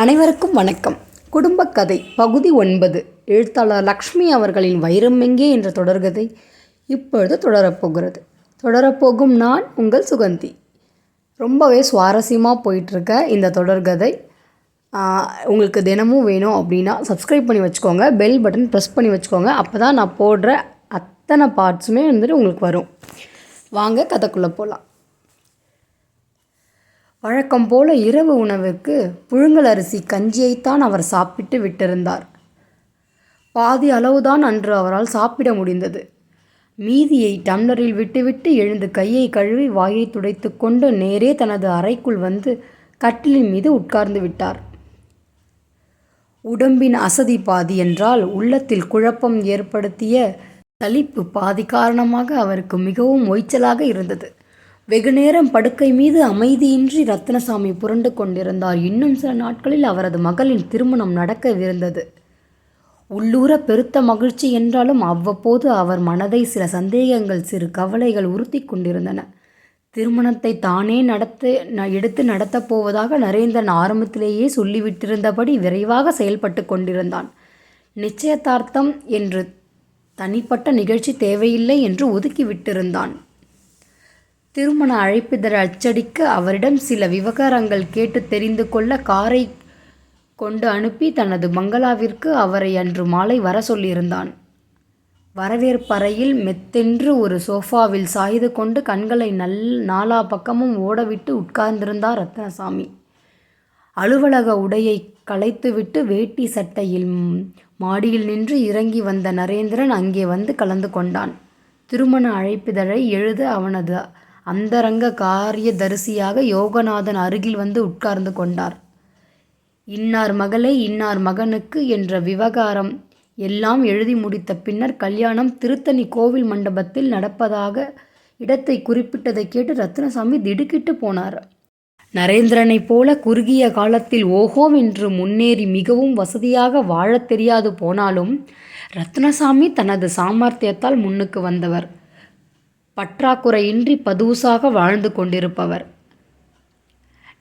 அனைவருக்கும் வணக்கம். குடும்பக் கதை பகுதி 9. எழுத்தாளர் லக்ஷ்மி அவர்களின் வைரம் எங்கே என்ற தொடர்கதை இப்பொழுது தொடரப்போகும் நான் உங்கள் சுகந்தி. ரொம்பவே சுவாரஸ்யமாக போயிட்டுருக்க இந்த தொடர்கதை உங்களுக்கு தினமும் வேணும் அப்படின்னா சப்ஸ்கிரைப் பண்ணி வச்சுக்கோங்க. பெல் பட்டன் ப்ரெஸ் பண்ணி வச்சுக்கோங்க. அப்போ தான் நான் போடுற அத்தனை பார்ட்ஸுமே உங்களுக்கு வரும். வாங்க கதைக்குள்ளே போகலாம். வழக்கம் போல இரவு உணவுக்கு புழுங்கல் அரிசி கஞ்சியைத்தான் அவர் சாப்பிட்டு விட்டிருந்தார். பாதி அளவுதான் அன்று அவரால் சாப்பிட முடிந்தது. மீதியை டம்ளரில் விட்டுவிட்டு எழுந்து கையை கழுவி வாயை துடைத்து கொண்டு நேரே தனது அறைக்குள் வந்து கட்டிலின் மீது உட்கார்ந்து விட்டார். உடம்பின் அசதி பாதி என்றால் உள்ளத்தில் குழப்பம் ஏற்படுத்திய சலிப்பு பாதி காரணமாக அவருக்கு மிகவும் ஓய்ச்சலாக இருந்தது. வெகுநேரம் படுக்கை மீது அமைதியின்றி ரத்னசாமி புரண்டு கொண்டிருந்தார். இன்னும் சில நாட்களில் அவரது மகளின் திருமணம் நடக்கவிருந்தது. உள்ளூர பெருத்த மகிழ்ச்சி என்றாலும் அவ்வப்போது அவர் மனதை சில சந்தேகங்கள், சிறு கவலைகள் உறுத்தி கொண்டிருந்தன. திருமணத்தை தானே எடுத்து நடத்தப் போவதாக நரேந்திரன் ஆரம்பத்திலேயே சொல்லிவிட்டிருந்தபடி விரைவாக செயல்பட்டு கொண்டிருந்தான். நிச்சயதார்த்தம் என்று தனிப்பட்ட நிகழ்ச்சி தேவையில்லை என்று ஒதுக்கிவிட்டிருந்தான். திருமண அழைப்பிதழ் அச்சடிக்க அவரிடம் சில விவகாரங்கள் கேட்டு தெரிந்து கொள்ள காரை கொண்டு அனுப்பி தனது பங்களாவிற்கு அவரை அன்று மாலை வர சொல்லியிருந்தான். வரவேற்பறையில் மெத்தென்று ஒரு சோஃபாவில் சாய்ந்து கொண்டு கண்களை நாலா பக்கமும் ஓடவிட்டு உட்கார்ந்திருந்தார் ரத்னசாமி. அலுவலக உடையை களைத்துவிட்டு வேட்டி சட்டையில் மாடியில் நின்று இறங்கி வந்த நரேந்திரன் அங்கே வந்து கலந்து கொண்டான். திருமண அழைப்பிதழை எழுத அவனது அந்தரங்க காரியதரிசியாக யோகநாதன் அருகில் வந்து உட்கார்ந்து கொண்டார். இன்னார் மகளே இன்னார் மகனுக்கு என்ற விவகாரம் எல்லாம் எழுதி முடித்த பின்னர் கல்யாணம் திருத்தணி கோவில் மண்டபத்தில் நடப்பதாக இடத்தை குறிப்பிட்டதை கேட்டு ரத்னசாமி திடுக்கிட்டு போனார். நரேந்திரனைப் போல குறுகிய காலத்தில் ஓஹோவென்று முன்னேறி மிகவும் வசதியாக வாழத் தெரியாது போனாலும் ரத்னசாமி தனது சாமர்த்தியத்தால் முன்னுக்கு வந்தவர். பற்றாக்குறையின்றி பதூசாக வாழ்ந்து கொண்டிருப்பவர்.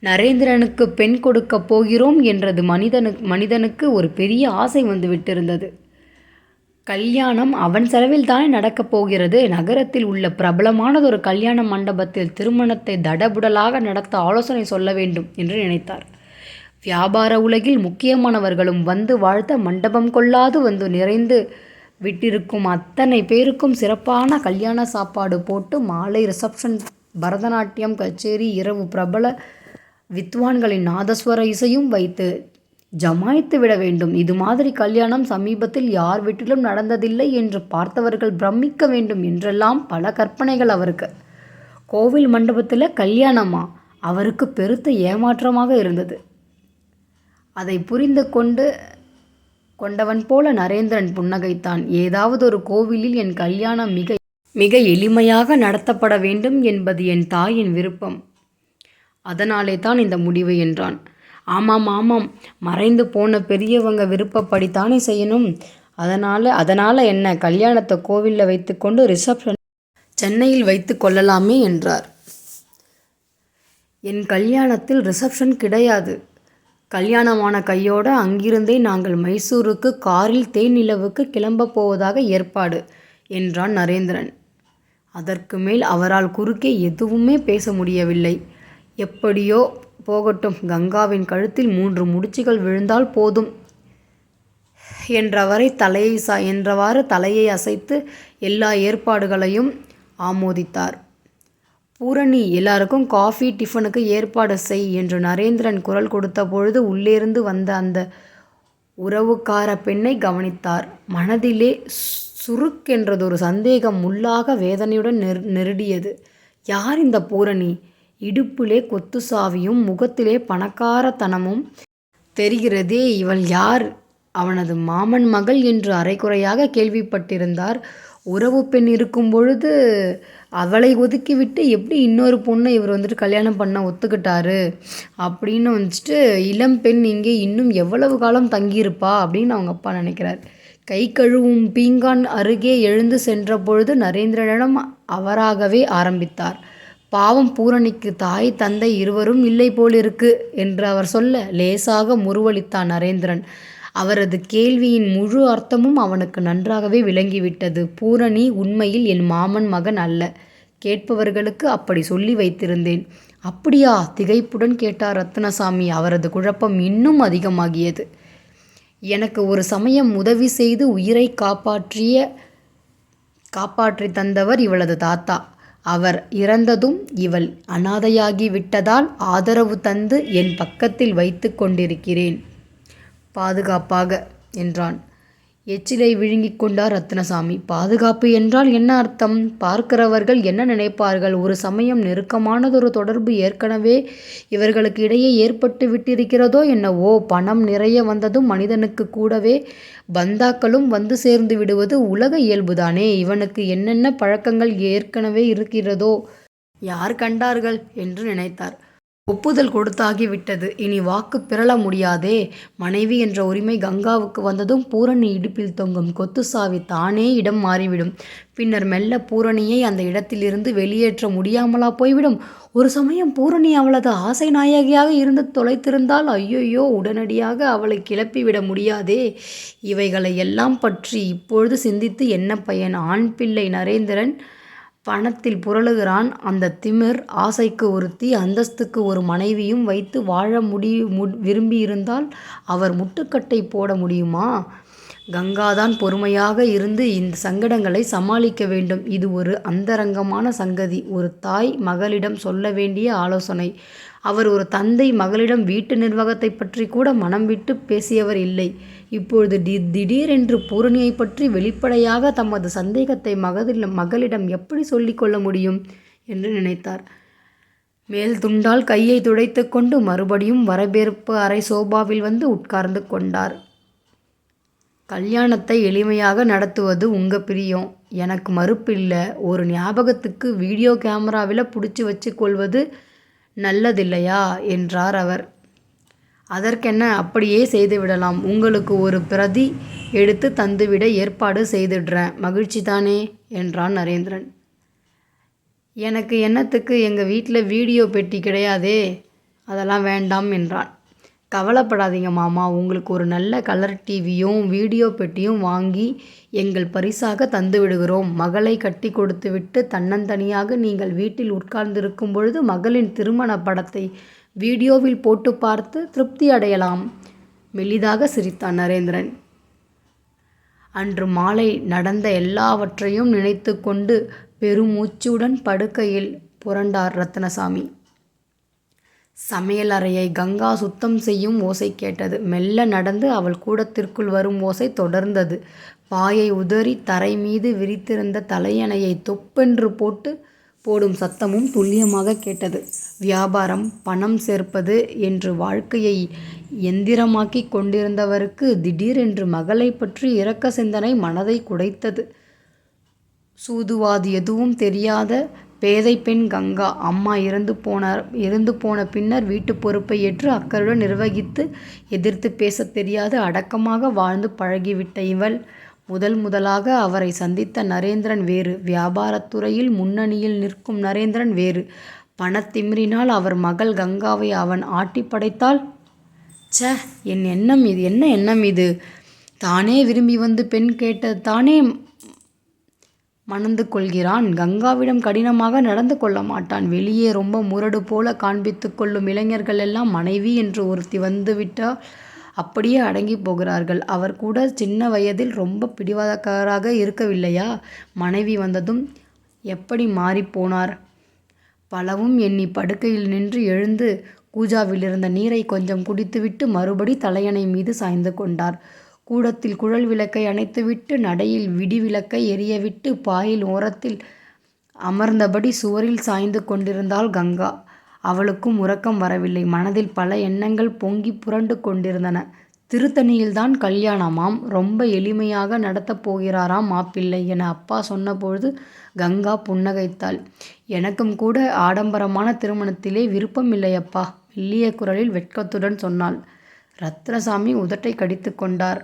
நரேந்திரனுக்கு பெண் கொடுக்கப் போகிறோம் என்றது மனிதனுக்கு ஒரு பெரிய ஆசை வந்துவிட்டிருந்தது. கல்யாணம் அவன் செலவில் தானே நடக்கப் போகிறது. நகரத்தில் உள்ள பிரபலமானதொரு கல்யாண மண்டபத்தில் திருமணத்தை தடபுடலாக நடத்த ஆலோசனை சொல்ல வேண்டும் என்று நினைத்தார். வியாபார உலகில் முக்கியமானவர்களும் வந்து வாழ்த்த மண்டபம் கொள்ளாது வந்து நிறைந்து விட்டிருக்கும் அத்தனை பேருக்கும் சிறப்பான கல்யாண சாப்பாடு போட்டு மாலை ரிசப்ஷன், பரதநாட்டியம் கச்சேரி, இரவு பிரபல வித்வான்களின் நாதஸ்வர இசையும் வைத்து ஜமாய்த்து விட வேண்டும். இது மாதிரி கல்யாணம் சமீபத்தில் யார் வீட்டிலும் நடந்ததில்லை என்று பார்த்தவர்கள் பிரமிக்க வேண்டும் என்றெல்லாம் பல கற்பனைகள் அவருக்கு. கோவில் மண்டபத்தில் கல்யாணமா? அவருக்கு பெருத்த ஏமாற்றமாக இருந்தது. அதை புரிந்து கொண்டவன் போல நரேந்திரன் புன்னகைத்தான். ஏதாவது ஒரு கோவிலில் என் கல்யாணம் மிக எளிமையாக நடத்தப்பட வேண்டும் என்பது என் தாயின் விருப்பம். அதனாலே தான் இந்த முடிவு என்றான். ஆமாம், மறைந்து போன பெரியவங்க விருப்பப்படித்தானே செய்யணும். அதனால் என்ன, கல்யாணத்தை கோவிலில் வைத்துக்கொண்டு ரிசப்ஷன் சென்னையில் வைத்து கொள்ளலாமே என்றார். என் கல்யாணத்தில் ரிசப்ஷன் கிடையாது. கல்யாணமான கையோடு அங்கிருந்தே நாங்கள் மைசூருக்கு காரில் தேனிலவுக்கு கிளம்பப் போவதாக ஏற்பாடு என்றான் நரேந்திரன். அதற்கு மேல் அவரால் குறுக்கே எதுவுமே பேச முடியவில்லை. எப்படியோ போகட்டும், கங்காவின் கழுத்தில் 3 முடிச்சுகள் விழுந்தால் போதும் என்றவாறு தலையை அசைத்து எல்லா ஏற்பாடுகளையும் ஆமோதித்தார். பூரணி, எல்லாருக்கும் காஃபி டிஃபனுக்கு ஏற்பாடு செய் என்று நரேந்திரன் குரல் கொடுத்த பொழுது உள்ளேருந்து வந்த அந்த உறவுக்கார பெண்ணை கவனித்தார். மனதிலே சுருக்கென்றதொரு சந்தேகம் முள்ளாக வேதனையுடன் நெருடியது. யார் இந்த பூரணி? இடுப்பிலே கொத்து சாவியும் முகத்திலே பணக்காரத்தனமும் தெரிகிறதே, இவள் யார்? அவனது மாமன் மகள் என்று அரைக்குறையாக கேள்விப்பட்டிருந்தார். உறவு பெண் இருக்கும் பொழுது அவளை ஒதுக்கிவிட்டு எப்படி இன்னொரு பொண்ணை இவர் கல்யாணம் பண்ண ஒத்துக்கிட்டாரு அப்படின்னு இளம் பெண் இங்கே இன்னும் எவ்வளவு காலம் தங்கியிருப்பா அப்படின்னு அவங்க அப்பா நினைக்கிறார். கை கழுவும் பீங்கான் அருகே எழுந்து சென்ற பொழுது நரேந்திரனிடம் அவராகவே ஆரம்பித்தார். பாவம் பூரணிக்கு தாய் தந்தை இருவரும் இல்லை போலிருக்கு என்று அவர் சொல்ல லேசாக முறுவலித்தான் நரேந்திரன். அவரது கேள்வியின் முழு அர்த்தமும் அவனுக்கு நன்றாகவே விளங்கிவிட்டது. பூரணி உண்மையில் என் மாமன் மகன் அல்ல. கேட்பவர்களுக்கு அப்படி சொல்லி வைத்திருந்தேன். அப்படியா? திகைப்புடன் கேட்டார் ரத்னசாமி. அவரது குழப்பம் இன்னும் அதிகமாகியது. எனக்கு ஒரு சமயம் உதவி செய்து உயிரை காப்பாற்றி தந்தவர் இவளது தாத்தா. அவர் இறந்ததும் இவள் அனாதையாகி விட்டதால் ஆதரவு தந்து என் பக்கத்தில் வைத்து கொண்டிருக்கிறேன். பாதுகாப்பாக என்றான். எச்சிலை விழுங்கிக் கொண்டார் ரத்னசாமி. பாதுகாப்பு என்றால் என்ன அர்த்தம்? பார்க்கிறவர்கள் என்ன நினைப்பார்கள்? ஒரு சமயம் நெருக்கமானதொரு தொடர்பு ஏற்கனவே இவர்களுக்கு இடையே ஏற்பட்டு விட்டிருக்கிறதோ என்னவோ? பணம் நிறைய வந்ததும் மனிதனுக்கு கூடவே பந்தாக்களும் வந்து சேர்ந்து விடுவது உலக இயல்புதானே. இவனுக்கு என்னென்ன பழக்கங்கள் ஏற்கனவே இருக்கிறதோ யார் கண்டார்கள் என்று நினைத்தார். ஒப்புதல் கொடுத்தாகிவிட்டது. இனி வாக்கு பிறழ முடியாதே. மனைவி என்ற உரிமை கங்காவுக்கு வந்ததும் பூரணி இடுப்பில் தொங்கும் கொத்துசாவி தானே இடம் மாறிவிடும். பின்னர் மெல்ல பூரணியை அந்த இடத்திலிருந்து வெளியேற்ற முடியாமலா போய்விடும்? ஒரு சமயம் பூரணி அவளது ஆசை நாயகியாக இருந்து தொலைத்திருந்தால் ஐயையோ, உடனடியாக அவளை கிளப்பிவிட முடியாதே. இவைகளை எல்லாம் பற்றி இப்பொழுது சிந்தித்து என்ன பயன்? ஆண் பிள்ளை நரேந்திரன் பணத்தில் புரளுகிறான். அந்த திமிர் ஆசைக்கு ஒருத்தி, அந்தஸ்துக்கு ஒரு மனைவியும் வைத்து வாழ விரும்பியிருந்தால் அவர் முட்டுக்கட்டை போட முடியுமா? கங்காதான் பொறுமையாக இருந்து இந்த சங்கடங்களை சமாளிக்க வேண்டும். இது ஒரு அந்தரங்கமான சங்கதி. ஒரு தாய் மகளிடம் சொல்ல வேண்டிய ஆலோசனை. அவர் ஒரு தந்தை மகளிடம் வீட்டு நிர்வாகத்தை பற்றி கூட மனம் விட்டு பேசியவர் இல்லை. இப்பொழுது திடீரென்று பூரணியை பற்றி வெளிப்படையாக தமது சந்தேகத்தை மகளிடம் எப்படி சொல்லிக் கொள்ள முடியும் என்று நினைத்தார். மேல் துண்டால் கையை துடைத்து கொண்டு மறுபடியும் வரவேற்பு அறை சோபாவில் வந்து உட்கார்ந்து கொண்டார். கல்யாணத்தை எளிமையாக நடத்துவது உங்க பிரியம், எனக்கு மறுப்பில்லை. ஒரு ஞாபகத்துக்கு வீடியோ கேமராவில் பிடிச்சி வச்சு கொள்வது நல்லதில்லையா என்றார் அவர். அதற்கென்ன, அப்படியே செய்துவிடலாம். உங்களுக்கு ஒரு பிரதி எடுத்து தந்துவிட ஏற்பாடு செய்துடுறேன். மகிழ்ச்சி தானே என்றான் நரேந்திரன். எனக்கு என்னத்துக்கு? எங்கள் வீட்டில் வீடியோ பெட்டி கிடையாதே. அதெல்லாம் வேண்டாம் என்றான். கவலைப்படாதீங்க மாமா, உங்களுக்கு ஒரு நல்ல கலர் டிவியும் வீடியோ பெட்டியும் வாங்கி எங்கள் பரிசாக தந்து விடுகிறோம். மகளை கட்டி கொடுத்துவிட்டு தன்னந்தனியாக நீங்கள் வீட்டில் உட்கார்ந்திருக்கும் பொழுது மகளின் திருமண படத்தை வீடியோவில் போட்டு பார்த்து திருப்தி அடையலாம். மெல்லிதாக சிரித்தான் நரேந்திரன். அன்று மாலை நடந்த எல்லாவற்றையும் நினைத்து கொண்டு பெருமூச்சுடன் படுக்கையில் புரண்டார் ரத்னசாமி. சமையல் அறையை கங்கா சுத்தம் செய்யும் ஓசை கேட்டது. மெல்ல நடந்து அவள் கூடத்திற்குள் வரும் ஓசை தொடர்ந்தது. பாயை உதறி தரை மீது விரித்திருந்த தலையணையை தொப்பென்று போடும் சத்தமும் துல்லியமாக கேட்டது. வியாபாரம், பணம் சேர்ப்பது என்று வாழ்க்கையை எந்திரமாக்கி கொண்டிருந்தவருக்கு திடீரென்று மகளை பற்றி இரக்க சிந்தனை மனதை குடைத்தது. சூதுவாது எதுவும் தெரியாத பேதை பெண் கங்கா. அம்மா இறந்து போன பின்னர் வீட்டு பொறுப்பை ஏற்று அக்கறையுடன் நிர்வகித்து எதிர்த்து பேச தெரியாத அடக்கமாக வாழ்ந்து பழகிவிட்ட இவள் முதலாக அவரை சந்தித்த நரேந்திரன் வேறு. வியாபாரத்துறையில் முன்னணியில் நிற்கும் நரேந்திரன் வேறு. பணத்திமிரினால் அவர் மகள் கங்காவை அவன் ஆட்டி படைத்தால், ச்ச, என்ன எண்ணம் இது? தானே விரும்பி வந்து பெண் கேட்டது தானே மணந்து கொள்கிறான். கங்காவிடம் கடினமாக நடந்து கொள்ள மாட்டான். வெளியே ரொம்ப முரடு போல காண்பித்து கொள்ளும் இளைஞர்கள் எல்லாம் மனைவி என்று ஒருத்தி வந்துவிட்டால் அப்படியே அடங்கி போகிறார்கள். அவர் கூட சின்ன வயதில் ரொம்ப பிடிவாதக்காரராக இருக்கவில்லையா? மனைவி வந்ததும் எப்படி மாறிப்போனார்? பலவும் எண்ணி படுக்கையில் நின்று எழுந்து கூஜாவிலிருந்த நீரை கொஞ்சம் குடித்துவிட்டு மறுபடி தலையணை மீது சாய்ந்து கொண்டார். கூடத்தில் குழல் விளக்கை அணைத்துவிட்டு நடையில் விடி விளக்கை எரியவிட்டு பாயில் ஓரத்தில் அமர்ந்தபடி சுவரில் சாய்ந்து கொண்டிருந்தாள் கங்கா. அவளுக்கும் உறக்கம் வரவில்லை. மனதில் பல எண்ணங்கள் பொங்கி புரண்டு கொண்டிருந்தன. திருத்தணியில்தான் கல்யாணமாம். ரொம்ப எளிமையாக நடத்தப் போகிறாராம் மாப்பிள்ளை என அப்பா சொன்னபொழுது கங்கா புன்னகைத்தாள். எனக்கும் கூட ஆடம்பரமான திருமணத்திலே விருப்பம் இல்லையப்பா, மெல்லிய குரலில் வெட்கத்துடன் சொன்னாள். ரத்னசாமி உதட்டை கடித்து கொண்டார்.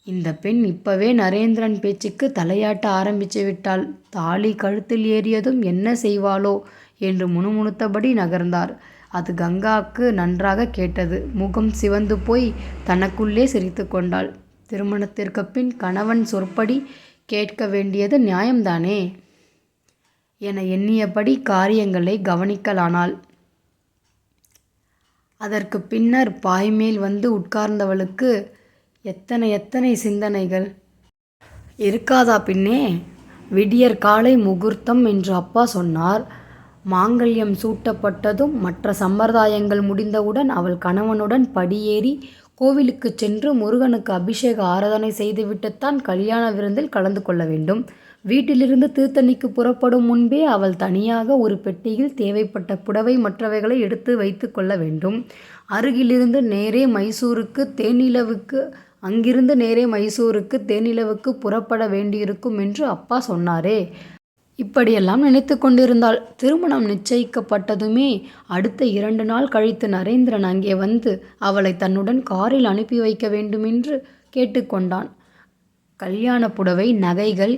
இந்த பெண் இப்பவே நரேந்திரன் பேச்சுக்கு தலையாட்ட ஆரம்பித்து விட்டாள். தாலி கழுத்தில் ஏறியதும் என்ன செய்வாளோ என்று முணுமுணுத்தபடி நகர்ந்தார். அது கங்காவுக்கு நன்றாக கேட்டது. முகம் சிவந்து போய் தனக்குள்ளே சிரித்து கொண்டாள். திருமணத்திற்கு பின் கணவன் சொற்படி கேட்க வேண்டியது நியாயம்தானே என எண்ணியபடி காரியங்களை கவனிக்கலானாள். அதற்கு பின்னர் பாய்மேல் வந்து உட்கார்ந்தவளுக்கு எத்தனை சிந்தனைகள் இருக்காதா பின்னே. விடியற் காலை முகூர்த்தம் என்று அப்பா சொன்னார். மாங்கல்யம் சூட்டப்பட்டதும் மற்ற சம்பிரதாயங்கள் முடிந்தவுடன் அவள் கணவனுடன் படியேறி கோவிலுக்கு சென்று முருகனுக்கு அபிஷேக ஆராதனை செய்துவிட்டுத்தான் கல்யாண விருந்தில் கலந்து கொள்ள வேண்டும். வீட்டிலிருந்து தீர்த்தணிக்கு புறப்படும் முன்பே அவள் தனியாக ஒரு பெட்டியில் தேவைப்பட்ட புடவை மற்றவைகளை எடுத்து வைத்து கொள்ள வேண்டும். அருகிலிருந்து நேரே மைசூருக்கு தேனிலவுக்கு அங்கிருந்து நேரே மைசூருக்கு தேனிலவுக்கு புறப்பட வேண்டியிருக்கும் என்று அப்பா சொன்னாரே. இப்படியெல்லாம் நினைத்து கொண்டிருந்தாள். திருமணம் நிச்சயிக்கப்பட்டதுமே அடுத்த 2 நாள் கழித்து நரேந்திரன் அங்கே வந்து அவளை தன்னுடன் காரில் அனுப்பி வைக்க வேண்டுமென்று கேட்டுக்கொண்டான். கல்யாண புடவை நகைகள்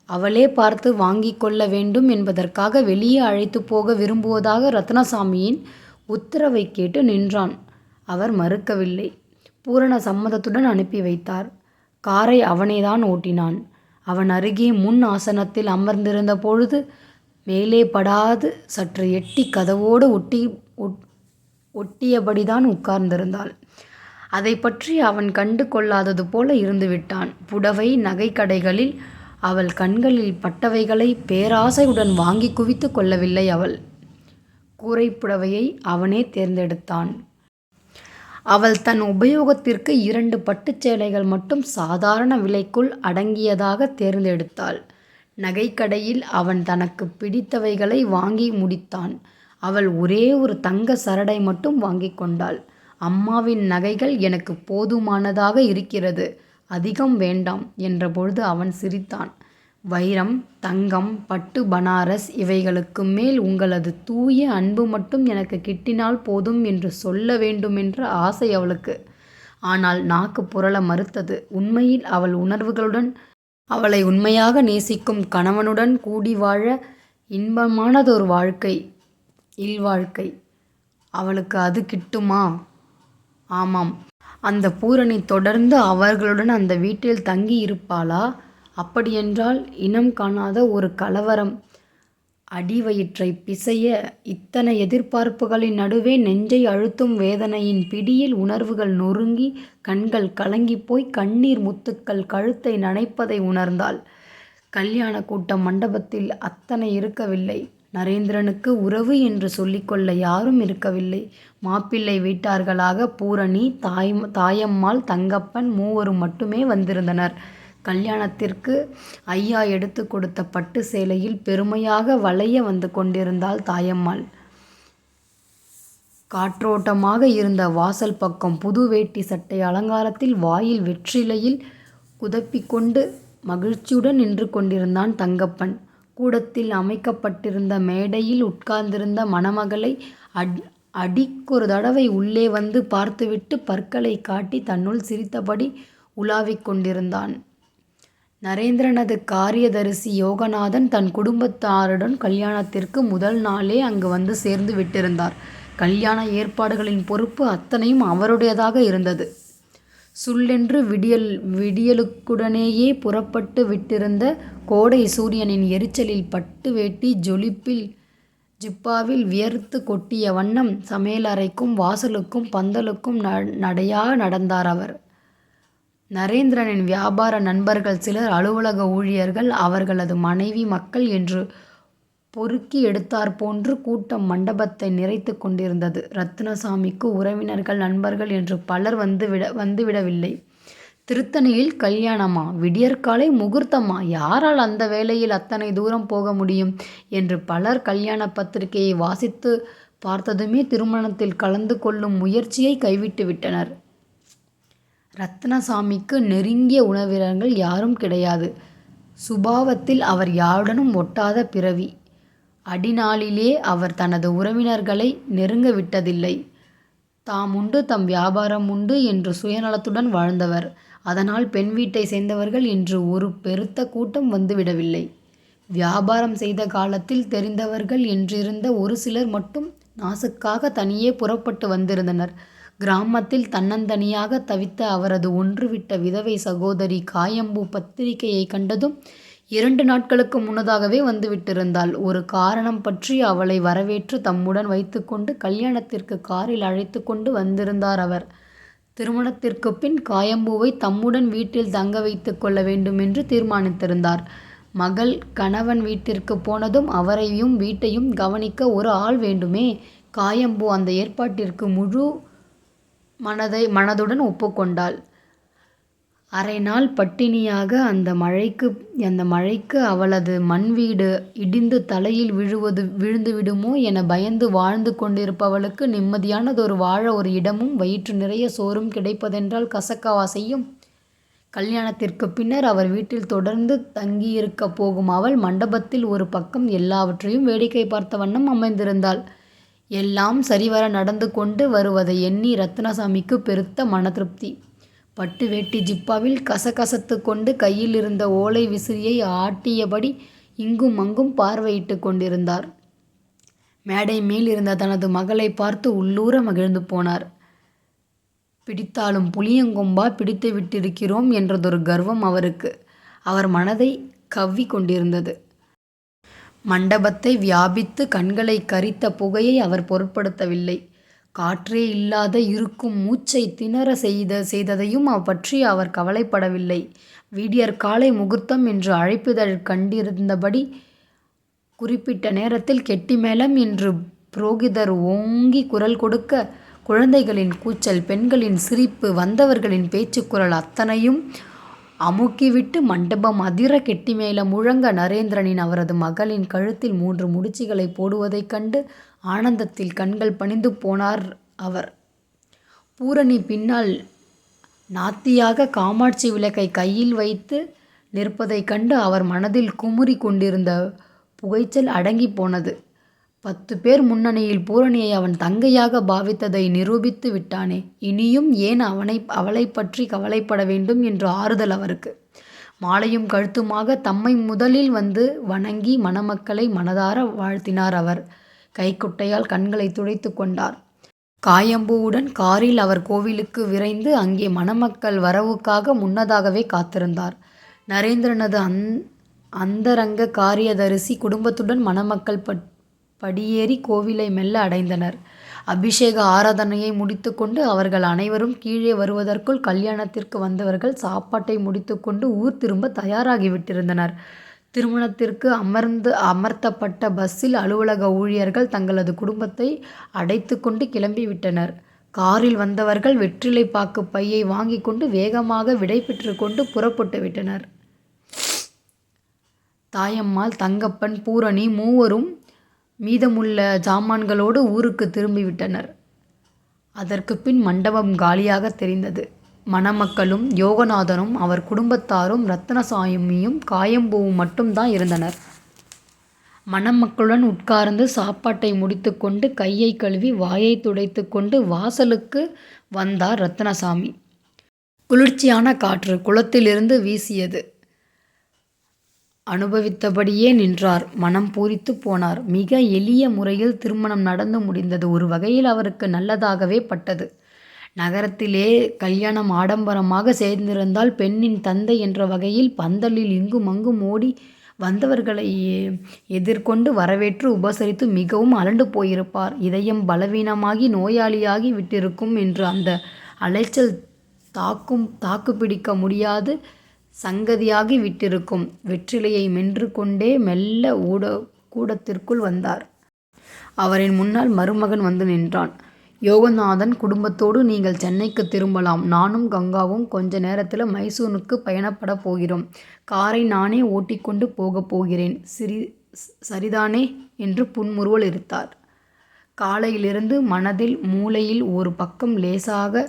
அவளே பார்த்து வாங்கி கொள்ள வேண்டும் என்பதற்காக வெளியே அழைத்து போக விரும்புவதாக ரத்னசாமியின் உத்தரவை கேட்டு நின்றான். அவர் மறுக்கவில்லை. பூரண சம்மதத்துடன் அனுப்பி வைத்தார். காரை அவனேதான் ஓட்டினான். அவன் அருகே முன் ஆசனத்தில் அமர்ந்திருந்த பொழுது மேலே படாது சற்று எட்டி கதவோடு ஒட்டியபடிதான் உட்கார்ந்திருந்தாள். அதை பற்றி அவன் கண்டு கொள்ளாதது போல இருந்துவிட்டான். புடவை நகை கடைகளில் அவள் கண்களில் பட்டவைகளை பேராசையுடன் வாங்கி குவித்து கொள்ளவில்லை. அவள் கூரைப்புடவையை அவனே தேர்ந்தெடுத்தான். அவள் தன் உபயோகத்திற்கு 2 பட்டுச் சேலைகள் மட்டும் சாதாரண விலைக்குள் அடங்கியதாக தேர்ந்தெடுத்தாள். நகைக்கடையில் அவன் தனக்கு பிடித்தவைகளை வாங்கி முடித்தான். அவள் ஒரே ஒரு தங்க சரடை மட்டும் வாங்கி கொண்டாள். அம்மாவின் நகைகள் எனக்கு போதுமானதாக இருக்கிறது, அதிகம் வேண்டாம் என்றபொழுது அவன் சிரித்தான். வைரம், தங்கம், பட்டு பனாரஸ் இவைகளுக்கு மேல் உங்களது தூய அன்பு மட்டும் எனக்கு கிட்டினால் போதும் என்று சொல்ல வேண்டுமென்ற ஆசை அவளுக்கு. ஆனால் நாக்கு புரள மறுத்தது. உண்மையில் அவள் உணர்வுகளுடன் அவளை உண்மையாக நேசிக்கும் கணவனுடன் கூடி வாழ இன்பமானதொரு வாழ்க்கை, இல்வாழ்க்கை. அவளுக்கு அது கிட்டுமா? ஆமாம். அந்த பூரணி தொடர்ந்து அவர்களுடன் அந்த வீட்டில் தங்கி இருப்பாளா? அப்படியென்றால் இனம் காணாத ஒரு கலவரம் அடிவயிற்றை பிசைய, இத்தனை எதிர்பார்ப்புகளின் நடுவே நெஞ்சை அழுத்தும் வேதனையின் பிடியில் உணர்வுகள் நொறுங்கி கண்கள் கலங்கிப்போய் கண்ணீர் முத்துக்கள் கழுத்தை நனைப்பதை உணர்ந்தாள். கல்யாண கூட்ட மண்டபத்தில் அத்தனை இருக்கவில்லை. நரேந்திரனுக்கு உறவு என்று சொல்லிக்கொள்ள யாரும் இருக்கவில்லை. மாப்பிள்ளை வீட்டார்களாக பூரணி, தாயம்மாள், தங்கப்பன் மூவரும் மட்டுமே வந்திருந்தனர். கல்யாணத்திற்கு ஐயா எடுத்து கொடுத்த பட்டு சேலையில் பெருமையாக வளைய வந்து கொண்டிருந்தாள் தாயம்மாள். காற்றோட்டமாக இருந்த வாசல் பக்கம் புது வேட்டி சட்டை அலங்காரத்தில் வாயில் வெற்றிலையில் குதப்பிக்கொண்டு மகிழ்ச்சியுடன் நின்று கொண்டிருந்தான் தங்கப்பன். கூடத்தில் அமைக்கப்பட்டிருந்த மேடையில் உட்கார்ந்திருந்த மணமகளை அடிக்கொரு தடவை உள்ளே வந்து பார்த்துவிட்டு பற்களை காட்டி தன்னுள் சிரித்தபடி உலாவிக் கொண்டிருந்தான். நரேந்திரனது காரியதரிசி யோகநாதன் தன் குடும்பத்தாருடன் கல்யாணத்திற்கு முதல் நாளே அங்கு வந்து சேர்ந்து விட்டிருந்தார். கல்யாண ஏற்பாடுகளின் பொறுப்பு அத்தனையும் அவருடையதாக இருந்தது. சுள்ளென்று விடியலுக்குடனேயே புறப்பட்டு விட்டிருந்த கோடை சூரியனின் எரிச்சலில் பட்டு வேட்டி ஜிப்பாவில் வியர்த்து கொட்டிய வண்ணம் சமையலறைக்கும் வாசலுக்கும் பந்தலுக்கும் நடையா நடந்தார் அவர். நரேந்திரனின் வியாபார நண்பர்கள் சிலர், அலுவலக ஊழியர்கள், அவர்களது மனைவி மக்கள் என்று பொறுக்கி எடுத்தாற்போன்று கூட்டம் மண்டபத்தை நிறைத்து கொண்டிருந்தது. ரத்னசாமிக்கு உறவினர்கள், நண்பர்கள் என்று பலர் வந்துவிடவில்லை. திருத்தணியில் கல்யாணமா? விடியற்காலை முகூர்த்தமா? யாரால் அந்த வேளையில் அத்தனை தூரம் போக முடியும் என்று பலர் கல்யாண பத்திரிகையை வாசித்து பார்த்ததுமே திருமணத்தில் கலந்து கொள்ளும் முயற்சியை கைவிட்டு விட்டனர். ரத்னசாமிக்கு நெருங்கிய உறவினர்கள் யாரும் கிடையாது. சுபாவத்தில் அவர் யாருடனும் ஒட்டாத பிறவி. அடிநாளிலே அவர் தனது உறவினர்களை நெருங்க விட்டதில்லை. தாம் உண்டு, தம் வியாபாரம் உண்டு என்று சுயநலத்துடன் வாழ்ந்தவர். அதனால் பெண் வீட்டை சேர்ந்தவர்கள் என்று ஒரு பெருத்த கூட்டம் வந்துவிடவில்லை. வியாபாரம் செய்த காலத்தில் தெரிந்தவர்கள் என்றிருந்த ஒரு சிலர் மட்டும் நாசுக்காக தனியே புறப்பட்டு வந்திருந்தனர். கிராமத்தில் தன்னந்தனியாக தவித்த அவரது ஒன்றுவிட்ட விதவை சகோதரி காயம்பூ பத்திரிகையை கண்டதும் 2 நாட்களுக்கு முன்னதாகவே வந்துவிட்டிருந்தாள். ஒரு காரணம் பற்றி அவளை வரவேற்று தம்முடன் வைத்துக்கொண்டு கல்யாணத்திற்கு காரில் அழைத்து கொண்டு வந்திருந்தார் அவர். திருமணத்திற்கு பின் காயம்பூவை தம்முடன் வீட்டில் தங்க வைத்து கொள்ள வேண்டுமென்று தீர்மானித்திருந்தார். மகள் கணவன் வீட்டிற்கு போனதும் அவரையும் வீட்டையும் கவனிக்க ஒரு ஆள் வேண்டுமே. காயம்பூ அந்த ஏற்பாட்டிற்கு முழு மனதுடன் ஒப்புக்கொண்டாள். அரை நாள் பட்டினியாக அந்த மழைக்கு அவளது மண் வீடு இடிந்து தலையில் விழுந்து விடுமோ என பயந்து வாழ்ந்து கொண்டிருப்பவளுக்கு நிம்மதியானதொரு வாழ ஒரு இடமும் வயிற்று நிறைய சோறும் கிடைப்பதென்றால் கசக்கவா செய்யும்? கல்யாணத்திற்கு பின்னர் அவர் வீட்டில் தொடர்ந்து தங்கியிருக்கப் போகும் அவள் மண்டபத்தில் ஒரு பக்கம் எல்லாவற்றையும் வேடிக்கை பார்த்த வண்ணம் அமைந்திருந்தாள். எல்லாம் சரிவர நடந்து கொண்டு வருவதை எண்ணி ரத்னசாமிக்கு பெருத்த மன திருப்தி. பட்டு வேட்டி ஜிப்பாவில் கசகசத்து கொண்டு கையில் இருந்த ஓலை விசிறியை ஆட்டியபடி இங்கும் அங்கும் பார்வையிட்டு கொண்டிருந்தார். மேடை மேல் இருந்த தனது மகளை பார்த்து உள்ளூர மகிழ்ந்து போனார். பிடித்தாலும் புளியங்கொம்பா பிடித்து விட்டிருக்கிறோம் என்றதொரு கர்வம் அவருக்கு அவர் மனதை கவ்வி கொண்டிருந்தது. மண்டபத்தை வியாபித்து கண்களை கரித்த புகையை அவர் பொருட்படுத்தவில்லை. காற்றே இல்லாத இருக்கும் மூச்சை திணற செய்ததையும் பற்றி அவர் கவலைப்படவில்லை. விடியற் காலை முகூர்த்தம் என்று அழைப்பிதழ் கண்டிருந்தபடி குறிப்பிட்ட நேரத்தில் கெட்டி மேளம் என்று புரோகிதர் ஓங்கி குரல் கொடுக்க, குழந்தைகளின் கூச்சல், பெண்களின் சிரிப்பு, வந்தவர்களின் பேச்சுக்குரல் அத்தனையும் அமுக்கிவிட்டு மண்டபம் அதிர கெட்டி மேளம் முழங்க நரேந்திரனின் அவரது மகளின் கழுத்தில் 3 முடிச்சுகளை போடுவதைக் கண்டு ஆனந்தத்தில் கண்கள் பனிந்து போனார் அவர். பூரணி பின்னால் நாத்தியாக காமாட்சி விளக்கை கையில் வைத்து நிற்பதைக் கண்டு அவர் மனதில் குமுறி கொண்டிருந்த புகைச்சல் அடங்கி போனது. 10 பேர் முன்னணியில் பூரணியை அவன் தங்கையாக பாவித்ததை நிரூபித்து விட்டானே, இனியும் ஏன் அவளை பற்றி கவலைப்பட வேண்டும் என்று ஆறுதல் அவருக்கு. மாலையும் கழுத்துமாக தம்மை முதலில் வந்து வணங்கி மணமக்களை மனதார வாழ்த்தினார் அவர். கைக்குட்டையால் கண்களை துடைத்து கொண்டார். காயம்பூவுடன் காரில் அவர் கோவிலுக்கு விரைந்து அங்கே மணமக்கள் வரவுக்காக முன்னதாகவே காத்திருந்தார். நரேந்திரனது அந்தரங்க காரியதரிசி குடும்பத்துடன் மணமக்கள் படியேறி கோவிலை மெல்ல அடைந்தனர். அபிஷேக ஆராதனையை முடித்து கொண்டு அவர்கள் அனைவரும் கீழே வருவதற்குள் கல்யாணத்திற்கு வந்தவர்கள் சாப்பாட்டை முடித்து கொண்டு ஊர் திரும்ப தயாராகிவிட்டிருந்தனர். திருமணத்திற்கு அமர்த்தப்பட்ட பஸ்ஸில் அலுவலக ஊழியர்கள் தங்களது குடும்பத்தை அடைத்து கொண்டு கிளம்பிவிட்டனர். காரில் வந்தவர்கள் வெற்றிலை பாக்கு பையை வாங்கி கொண்டு வேகமாக விடை பெற்று கொண்டு புறப்பட்டு விட்டனர். தாயம்மாள், தங்கப்பன், பூரணி மூவரும் மீதமுள்ள ஜாமான்களோடு ஊருக்கு திரும்பிவிட்டனர். அதற்கு பின் மண்டபம் காலியாக தெரிந்தது. மணமக்களும் யோகநாதனும் அவர் குடும்பத்தாரும் ரத்னசாமியும் காயம்பூவும் மட்டும்தான் இருந்தனர். மணமக்களுடன் உட்கார்ந்து சாப்பாட்டை முடித்து கொண்டு கையை கழுவி வாயை துடைத்து கொண்டு வாசலுக்கு வந்தார் ரத்னசாமி. குளிர்ச்சியான காற்று குளத்திலிருந்து வீசியது. அனுபவித்தபடியே நின்றார். மனம் பூரித்து போனார். மிக எளிய முறையில் திருமணம் நடந்து முடிந்தது. ஒரு வகையில் அவருக்கு நல்லதாகவே பட்டது. நகரத்திலே கல்யாணம் ஆடம்பரமாக செய்திருந்தால் பெண்ணின் தந்தை என்ற வகையில் பந்தலில் இங்கும் அங்கும் ஓடி வந்தவர்களை எதிர்கொண்டு வரவேற்று உபசரித்து மிகவும் அலண்டு போயிருப்பார். இதயம் பலவீனமாகி நோயாளியாகி விட்டிருக்கும் என்று அந்த அலைச்சல் தாக்குப்பிடிக்க முடியாது சங்கதியாகி விட்டிருக்கும். வெற்றிலையை மென்று கொண்டே மெல்ல கூடத்திற்குள் வந்தார். அவரின் முன்னால் மருமகன் வந்து நின்றான். யோகநாதன் குடும்பத்தோடு நீங்கள் சென்னைக்கு திரும்பலாம். நானும் கங்காவும் கொஞ்ச நேரத்தில் மைசூருக்கு பயணப்பட போகிறோம். காரை நானே ஓட்டிக்கொண்டு போகப் போகிறேன். சரிதானே என்று புன்முறுவல் இருத்தார். காலையிலிருந்து மனதில் மூளையில் ஒரு பக்கம் லேசாக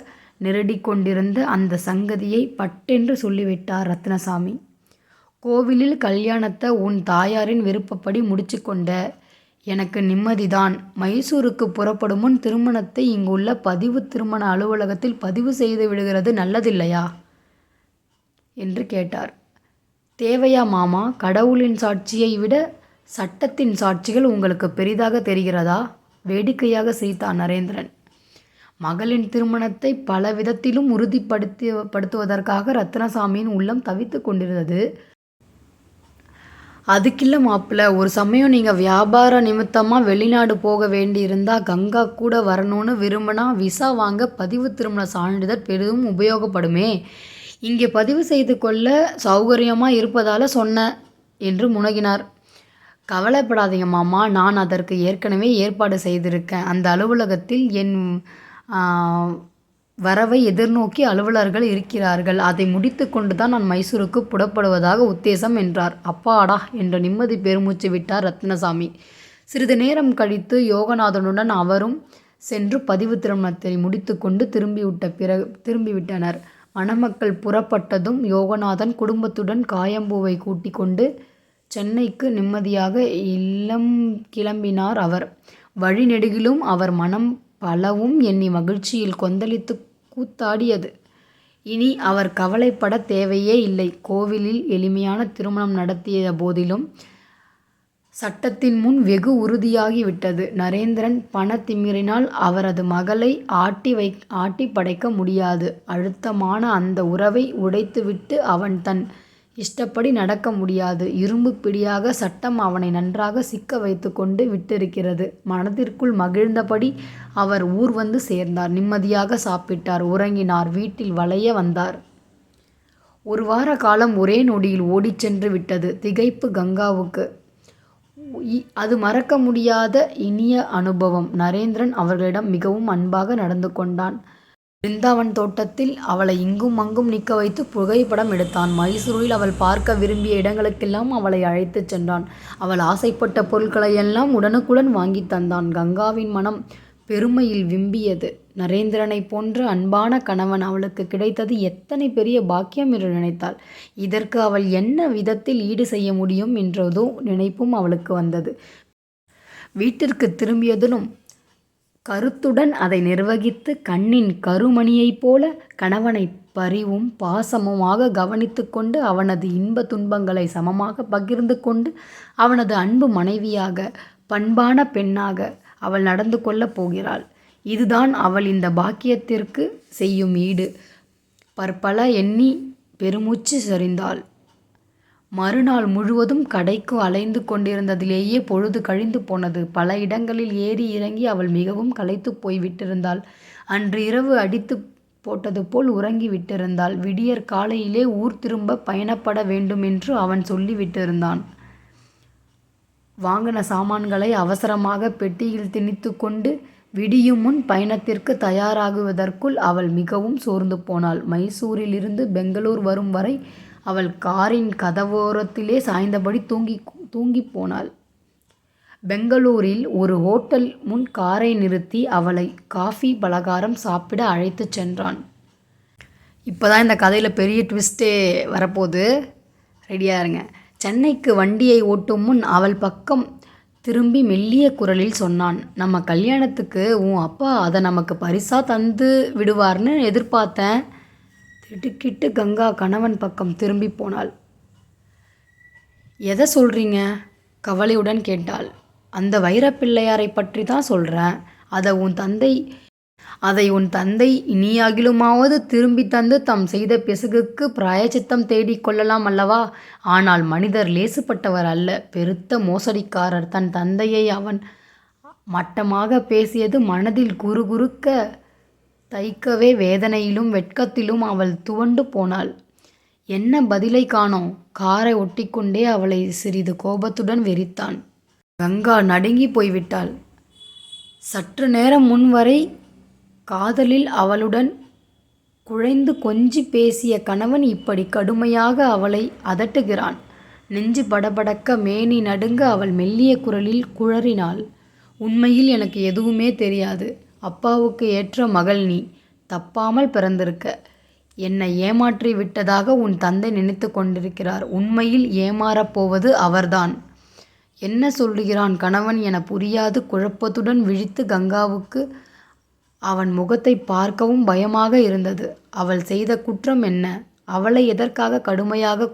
நெருடிக்கொண்டிருந்த அந்த சங்கதியை பட்டென்று சொல்லிவிட்டார் ரத்னசாமி. கோவிலில் கல்யாணத்தை உன் தாயாரின் விருப்பப்படி முடிச்சு கொண்ட. எனக்கு நிம்மதிதான். மைசூருக்கு புறப்படும் முன் திருமணத்தை இங்குள்ள பதிவு திருமண அலுவலகத்தில் பதிவு செய்து விடுகிறது நல்லதில்லையா என்று கேட்டார். தேவையா மாமா? கடவுளின் சாட்சியை விட சட்டத்தின் சாட்சிகள் உங்களுக்கு பெரிதாக தெரிகிறதா? வேடிக்கையாக சிரித்தான் நரேந்திரன். மகளின் திருமணத்தை பல விதத்திலும் உறுதிப்படுத்துவதற்காக ரத்னசாமியின் உள்ளம் தவித்து கொண்டிருந்தது. அதுக்கில்ல மாப்பிள்ள, ஒரு சமயம் நீங்கள் வியாபார நிமித்தமாக வெளிநாடு போக வேண்டியிருந்தா கங்கா கூட வரணும்னு விரும்பினா விசா வாங்க பதிவு திருமண சான்றிதழ் பெரிதும் உபயோகப்படுமே. இங்கே பதிவு செய்து கொள்ள சௌகரியமாக இருப்பதால் சொன்னேன் என்று முனகினார். கவலைப்படாதீங்க மாமா, நான் அதற்கு ஏற்கனவே ஏற்பாடு செய்திருக்கேன். அந்த அலுவலகத்தில் என் வரவை எதிர்நோக்கி அலுவலர்கள் இருக்கிறார்கள். அதை முடித்து கொண்டு தான் நான் மைசூருக்கு புறப்படுவதாக உத்தேசம் என்றார். அப்பாடா என்று நிம்மதி பெருமூச்சு விட்டார் ரத்னசாமி. சிறிது நேரம் கழித்து யோகநாதனுடன் அவரும் சென்று பதிவு திருமணத்தை முடித்து கொண்டு திரும்பிவிட்டனர். மணமக்கள் புறப்பட்டதும் யோகநாதன் குடும்பத்துடன் காயம்பூவை கூட்டி கொண்டு சென்னைக்கு நிம்மதியாக இல்லம் கிளம்பினார். அவர் வழி நெடுகிலும் அவர் மனம் பலவும் எண்ணி மகிழ்ச்சியில் கொந்தளித்து கூத்தாடியது. இனி அவர் கவலைப்பட தேவையே இல்லை. கோவிலில் எளிமையான திருமணம் நடத்திய போதிலும் சட்டத்தின் முன் வெகு உறுதியாகிவிட்டது. நரேந்திரன் பணத்திமிரினால் அவரது மகளை ஆட்டி படைக்க முடியாது. அழுத்தமான அந்த உறவை உடைத்துவிட்டு அவன் தன் இஷ்டப்படி நடக்க முடியாது. இரும்பு பிடியாக சட்டம் அவனை நன்றாக சிக்க வைத்து கொண்டு விட்டிருக்கிறது. மனதிற்குள் மகிழ்ந்தபடி அவர் ஊர் வந்து சேர்ந்தார். நிம்மதியாக சாப்பிட்டார், உறங்கினார், வீட்டில் வளைய வந்தார். ஒரு வார காலம் ஒரே நொடியில் ஓடிச் சென்று விட்டது. திகைப்பு கங்காவுக்கு. அது மறக்க முடியாத இனிய அனுபவம். நரேந்திரன் அவர்களிடம் மிகவும் அன்பாக நடந்து கொண்டான். பிருந்தாவன் தோட்டத்தில் அவளை இங்கும் அங்கும் நிற்க வைத்து புகைப்படம் எடுத்தான். மைசூரில் அவள் பார்க்க விரும்பிய இடங்களுக்கெல்லாம் அவளை அழைத்துச் சென்றான். அவள் ஆசைப்பட்ட பொருட்களையெல்லாம் உடனுக்குடன் வாங்கி தந்தான். கங்காவின் மனம் பெருமையில் விம்பியது. நரேந்திரனை போன்ற அன்பான கணவன் அவளுக்கு கிடைத்தது எத்தனை பெரிய பாக்கியம் என்று நினைத்தாள். இதற்கு அவள் என்ன விதத்தில் ஈடு செய்ய முடியும் என்றதோ நினைப்பும் அவளுக்கு வந்தது. வீட்டிற்கு திரும்பியதும் கருத்துடன் அதை நிர்வகித்து கண்ணின் கருமணியைப் போல கணவனை பரிவும் பாசமுமாக கவனித்து கொண்டு அவனது இன்ப துன்பங்களை சமமாக பகிர்ந்து கொண்டு அவனது அன்பு மனைவியாக பண்பான பெண்ணாக அவள் நடந்து கொள்ளப் போகிறாள். இதுதான் அவள் இந்த பாக்கியத்திற்கு செய்யும் ஈடு. பற்பல எண்ணி பெருமூச்சு சரிந்தாள். மறுநாள் முழுவதும் கடைக்கு அலைந்து கொண்டிருந்ததிலேயே பொழுது கழிந்து போனது. பல இடங்களில் ஏறி இறங்கி அவள் மிகவும் களைத்து போய் விட்டிருந்தாள். அன்று இரவு அடித்து போட்டது போல் உறங்கி விட்டிருந்தாள். விடியற் காலையிலே ஊர் திரும்ப பயணப்பட வேண்டுமென்று அவன் சொல்லிவிட்டிருந்தான். வாங்கின சாமான்களை அவசரமாக பெட்டியில் திணித்து கொண்டு விடியும் முன் பயணத்திற்கு தயாராகுவதற்குள் அவள் மிகவும் சோர்ந்து போனாள். மைசூரிலிருந்து பெங்களூர் வரும் வரை அவள் காரின் கதவோரத்திலே சாய்ந்தபடி தூங்கி போனாள். பெங்களூரில் ஒரு ஹோட்டல் முன் காரை நிறுத்தி அவளை காஃபி பலகாரம் சாப்பிட அழைத்துச் சென்றான். இப்போதான் இந்த கதையில் பெரிய ட்விஸ்டே வரப்போகுது, ரெடியாக இருங்க. சென்னைக்கு வண்டியை ஓட்டும் முன் அவள் பக்கம் திரும்பி மெல்லிய குரலில் சொன்னான். நம்ம கல்யாணத்துக்கு உன் அப்பா அதை நமக்கு பரிசாக தந்து விடுவார்னு எதிர்பார்த்தேன். திடுக்கிட்டு கங்கா கணவன் பக்கம் திரும்பி போனாள். எதை சொல்கிறீங்க? கவலையுடன் கேட்டாள். அந்த வைரப்பிள்ளையாரை பற்றி தான் சொல்கிறேன். அதை உன் தந்தை இனியாகிலுமாவது திரும்பி தந்து தம் செய்த பிசகுக்கு பிராயச்சித்தம் தேடிக் கொள்ளலாம் அல்லவா? ஆனால் மனிதர் லேசுப்பட்டவர் அல்ல, பெருத்த மோசடிக்காரர். தன் தந்தையை அவன் மட்டமாக பேசியது மனதில் குறுகுறுக்க தைக்கவே வேதனையிலும் வெட்கத்திலும் அவள் துவண்டு போனாள். என்ன பதிலை காணோம்? காரை ஒட்டிக்கொண்டே அவளை சிறிது கோபத்துடன் வெறித்தான். கங்கா நடுங்கி போய்விட்டாள். சற்று நேரம் முன்வரை காதலில் அவளுடன் குழைந்து கொஞ்சி பேசிய கணவன் இப்படி கடுமையாக அவளை அதட்டுகிறான். நெஞ்சு படபடக்க மேனி நடுங்க அவள் மெல்லிய குரலில் குழறினாள். உண்மையில் எனக்கு எதுவுமே தெரியாது. அப்பாவுக்கு ஏற்ற மகள் நீ. தப்பாமல் பிறந்திருக்க. என்னை ஏமாற்றி விட்டதாக உன் தந்தை நினைத்து கொண்டிருக்கிறார். உண்மையில் ஏமாறப்போவது அவர்தான். என்ன சொல்லுகிறான் கணவன் என புரியாது குழப்பத்துடன் விழித்து கங்காவுக்கு அவன் முகத்தை பார்க்கவும் பயமாக இருந்தது. அவள் செய்த குற்றம் என்ன? அவளை எதற்காக கடுமையாக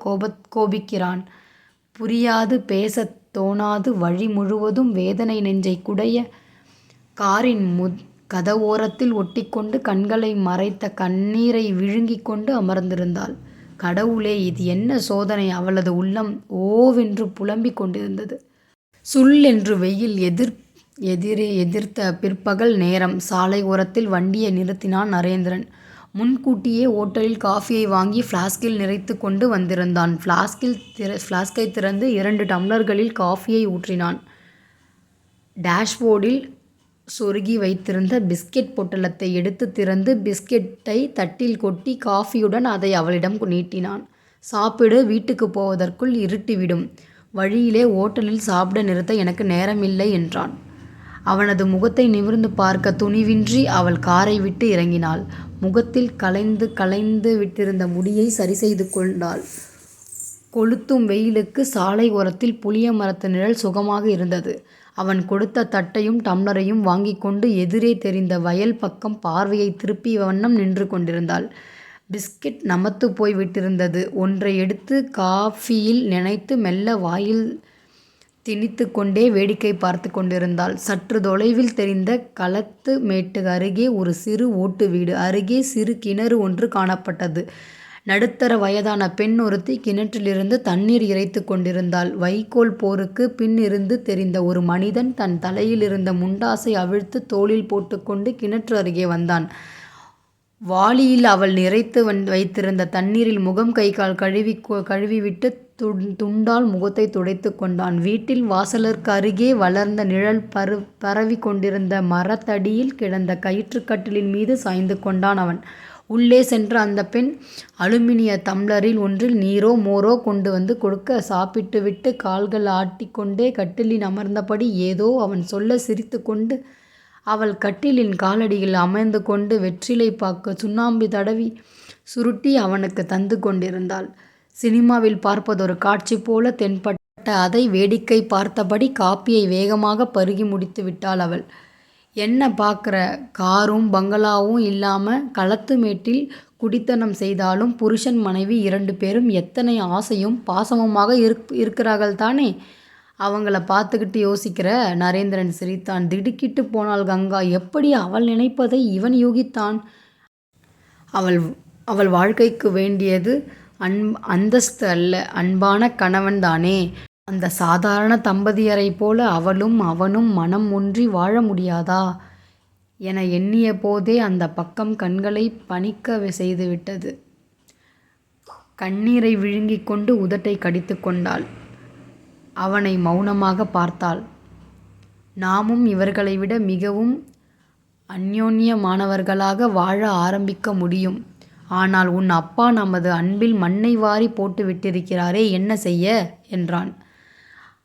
கோபிக்கிறான்? புரியாது, பேசத் தோணாது, வழி முழுவதும் வேதனை நெஞ்சை குடைய காரின் கதவோரத்தில் ஒட்டிக்கொண்டு கண்களை மறைத்த கண்ணீரை விழுங்கிக் கொண்டு அமர்ந்திருந்தாள். கடவுளே, இது என்ன சோதனை! அவளது உள்ளம் ஓவென்று புலம்பிக் கொண்டிருந்தது. சுல் என்று வெயில் எதிர்த்த பிற்பகல் நேரம். சாலை ஓரத்தில் வண்டியை நிறுத்தினான் நரேந்திரன். முன்கூட்டியே ஓட்டலில் காஃபியை வாங்கி ஃப்ளாஸ்கில் நிறைத்து கொண்டு வந்திருந்தான். ஃப்ளாஸ்கை திறந்து 2 டம்ளர்களில் காஃபியை ஊற்றினான். டேஷ்போர்டில் சொருகி வைத்திருந்த பிஸ்கெட் பொட்டலத்தை எடுத்து திறந்து பிஸ்கெட்டை தட்டில் கொட்டி காஃபியுடன் அதை அவளிடம் நீட்டினான். சாப்பிடு, வீட்டுக்கு போவதற்குள் இருட்டிவிடும். வழியிலே ஓட்டலில் சாப்பிட நிறுத்த எனக்கு நேரமில்லை என்றான். அவனது முகத்தை நிமிர்ந்து பார்க்க துணிவின்றி அவள் காரை விட்டு இறங்கினாள். முகத்தில் கலைந்து விட்டிருந்த முடியை சரி செய்து கொண்டாள். கொளுத்தும் வெயிலுக்கு சாலை ஓரத்தில் புளிய மரத்து நிழல் சுகமாக இருந்தது. அவன் கொடுத்த தட்டையும் டம்ளரையும் வாங்கி கொண்டு எதிரே தெரிந்த வயல் பக்கம் பார்வையை திருப்பிய வண்ணம் நின்று கொண்டிருந்தாள். பிஸ்கெட் நமத்து போய் விட்டிருந்தது. ஒன்றை எடுத்து காஃபியில் நினைத்து மெல்ல வாயில் திணித்து கொண்டே வேடிக்கை பார்த்து கொண்டிருந்தாள். சற்று தொலைவில் தெரிந்த களத்து மேட்டு அருகே ஒரு சிறு ஓட்டு வீடு. அருகே சிறு கிணறு ஒன்று காணப்பட்டது. நடுத்தர வயதான பெண் ஒருத்தி கிணற்றிலிருந்து தண்ணீர் இறைத்து கொண்டிருந்தாள். வைக்கோல் போருக்கு பின் இருந்து தெரிந்த ஒரு மனிதன் தன் தலையிலிருந்த முண்டாசை அவிழ்த்து தோளில் போட்டுக்கொண்டு கிணற்று அருகே வந்தான். வாளியில் அவள் நிறைத்து வைத்திருந்த தண்ணீரில் முகம் கை கால் கழுவிவிட்டு துண்டால் முகத்தை துடைத்து கொண்டான். வீட்டில் வாசலருக்கு அருகே வளர்ந்த நிழல் பரவி கொண்டிருந்த மரத்தடியில் கிடந்த கயிற்றுக்கட்டிலின் மீது சாய்ந்து கொண்டான் அவன். உள்ளே சென்ற அந்த பெண் அலுமினிய தம்ளரில் ஒன்றில் நீரோ மோரோ கொண்டு வந்து கொடுக்க, சாப்பிட்டுவிட்டு கால்கள் ஆட்டிக்கொண்டே கட்டிலில் அமர்ந்தபடி ஏதோ அவன் சொல்ல சிரித்து கொண்டு அவள் கட்டிலின் காலடியில் அமர்ந்து கொண்டு வெற்றிலை பாக்கு சுண்ணாம்பு தடவி சுருட்டி அவனுக்கு தந்து கொண்டிருந்தாள். சினிமாவில் பார்ப்பதொரு காட்சி போல தென்பட்ட அதை வேடிக்கை பார்த்தபடி காப்பியை வேகமாக பருகி முடித்து விட்டாள் அவள். என்ன பார்க்குற? காரும் பங்களாவும் இல்லாமல் களத்து மேட்டில் குடித்தனம் செய்தாலும் புருஷன் மனைவி 2 பேரும் எத்தனை ஆசையும் பாசமுமாக இருக்கிறார்கள் தானே. அவங்கள பார்த்துக்கிட்டு யோசிக்கிற? நரேந்திரன் சிரித்தான். திடுக்கிட்டு போனாள் கங்கா. எப்படி அவள் நினைப்பதை இவன் யூகித்தான்? அவள் வாழ்க்கைக்கு வேண்டியது அந்தஸ்து அல்ல, அன்பான கணவன் தானே. அந்த சாதாரண தம்பதியரை போல அவளும் அவனும் மனம் ஒன்றி வாழ முடியாதா என எண்ணிய போதே அந்த பக்கம் கண்களை பனிக்க செய்துவிட்டது. கண்ணீரை விழுங்கிக் கொண்டு உதட்டை கடித்து கொண்டாள். அவனை மௌனமாக பார்த்தாள். நாமும் இவர்களை விட மிகவும் அந்யோன்யமானவர்களாக வாழ ஆரம்பிக்க முடியும். ஆனால் உன் அப்பா நமது அன்பில் மண்ணை வாரி போட்டு விட்டிருக்கிறாரே, என்ன செய்ய என்றான்.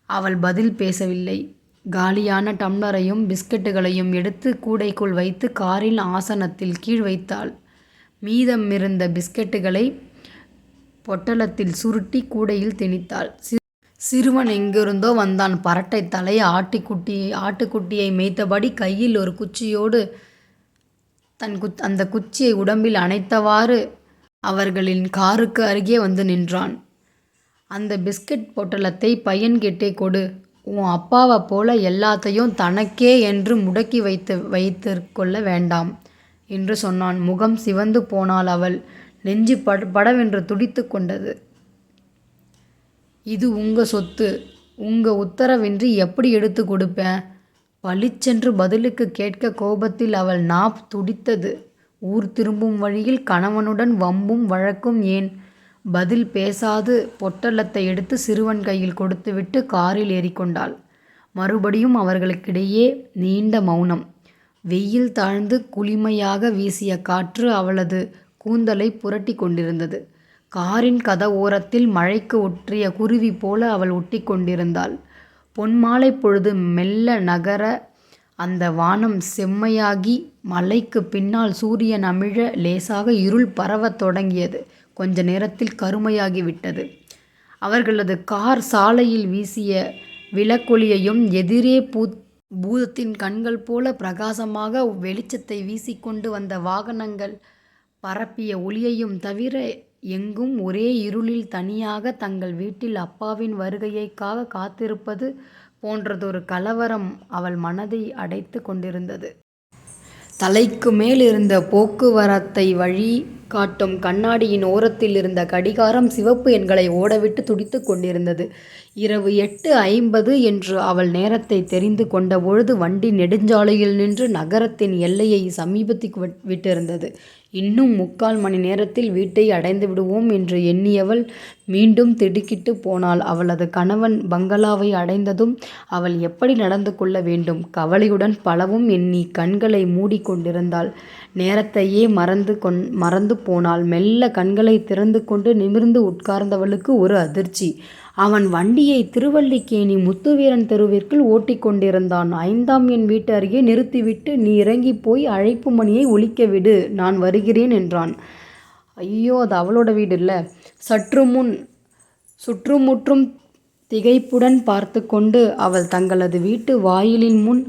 அவள் பதில் பேசவில்லை. காலியான டம்ளரையும் பிஸ்கட்டுகளையும் எடுத்து கூடைக்குள் வைத்து காரின் ஆசனத்தில் கீழ் வைத்தாள். மீதமிருந்த பிஸ்கட்டுகளை பொட்டலத்தில் சுருட்டி கூடையில் திணித்தாள். சிறுவன் எங்கிருந்தோ வந்தான். பரட்டை தலை, ஆட்டுக்குட்டியை மேய்த்தபடி கையில் ஒரு குச்சியோடு அந்த குச்சியை உடம்பில் அணைத்தவாறு அவர்களின் காருக்கு அருகே வந்து நின்றான். அந்த பிஸ்கட் பொட்டலத்தை பையன்கிட்டே கொடு. உன் அப்பாவை போல எல்லாத்தையும் தனக்கே என்று முடக்கி வைத்து கொள்ள வேண்டாம் என்று சொன்னான். முகம் சிவந்து போனாள் அவள். நெஞ்சு படவென்று துடித்து கொண்டது. இது உங்க சொத்து, உங்க உத்தரவின்றி எப்படி எடுத்து கொடுப்பேன்? பளிச்சென்று பதிலுக்கு கேட்க கோபத்தில் அவள் நாப் துடித்தது. ஊர் திரும்பும் வழியில் கணவனுடன் வம்பும் வழக்கும் ஏன்? பதில் பேசாது பொட்டலத்தை எடுத்து சிறுவன் கையில் கொடுத்துவிட்டு காரில் ஏறிக்கொண்டாள். மறுபடியும் அவர்களுக்கிடையே நீண்ட மௌனம். வெயில் தாழ்ந்து குளிமையாக வீசிய காற்று அவளது கூந்தலை புரட்டி கொண்டிருந்தது. காரின் கதவோரத்தில் மழைக்கு ஒற்றிய குருவி போல அவள் ஒட்டி கொண்டிருந்தாள். பொன்மாலை பொழுது மெல்ல நகர அந்த வானம் செம்மையாகி மலைக்கு பின்னால் சூரியன் அமிழ லேசாக இருள் பரவத் தொடங்கியது. கொஞ்ச நேரத்தில் கருமையாகிவிட்டது. அவர்களது கார் சாலையில் வீசிய விளக்கொளியையும் எதிரே பூதத்தின் கண்கள் போல பிரகாசமாக வெளிச்சத்தை வீசிக்கொண்டு வந்த வாகனங்கள் பரப்பிய ஒளியையும் தவிர எங்கும் ஒரே இருளில் தனியாக தங்கள் வீட்டில் அப்பாவின் வருகையைக்காக காத்திருப்பது போன்றதொரு கலவரம் அவள் மனதை அடைத்து கொண்டிருந்தது. தலைக்கு மேல் இருந்த போக்குவரத்தை வழி காட்டும் கண்ணாடியின் ஓரத்தில் இருந்த கடிகாரம் சிவப்பு எண்களை ஓடவிட்டு துடித்து கொண்டிருந்தது. இரவு 8:50 என்று அவள் நேரத்தை தெரிந்து கொண்டபொழுது வண்டி நெடுஞ்சாலையில் நின்று நகரத்தின் எல்லையை சமீபத்துக்கு விட்டிருந்தது. இன்னும் 3/4 மணி நேரத்தில் வீட்டை அடைந்து விடுவோம் என்று எண்ணியவள் மீண்டும் திடுக்கிட்டு போனாள். அவளது கணவன் பங்களாவை அடைந்ததும் அவள் எப்படி நடந்து கொள்ள வேண்டும்? கவலையுடன் பலவும் எண்ணி கண்களை மூடிக்கொண்டிருந்தாள். நேரத்தையே மறந்து போனாள். மெல்ல கண்களை திறந்து கொண்டு நிமிர்ந்து உட்கார்ந்தவளுக்கு ஒரு அதிர்ச்சி. அவன் வண்டியை திருவல்லிக்கேணி முத்துவீரன் தெருவிற்குள் ஓட்டிக் கொண்டிருந்தான். 5ஆம் எண் வீட்டு அருகே நிறுத்திவிட்டு, நீ இறங்கி போய் அழைப்பு மணியை ஒலிக்க விடு, நான் வருகிறேன் என்றான். ஐயோ, அது அவளோட வீடு இல்லை. சற்று முன் சுற்றுமுற்றும் திகைப்புடன் பார்த்து கொண்டு அவள் தங்களது வீட்டு வாயிலின் முன்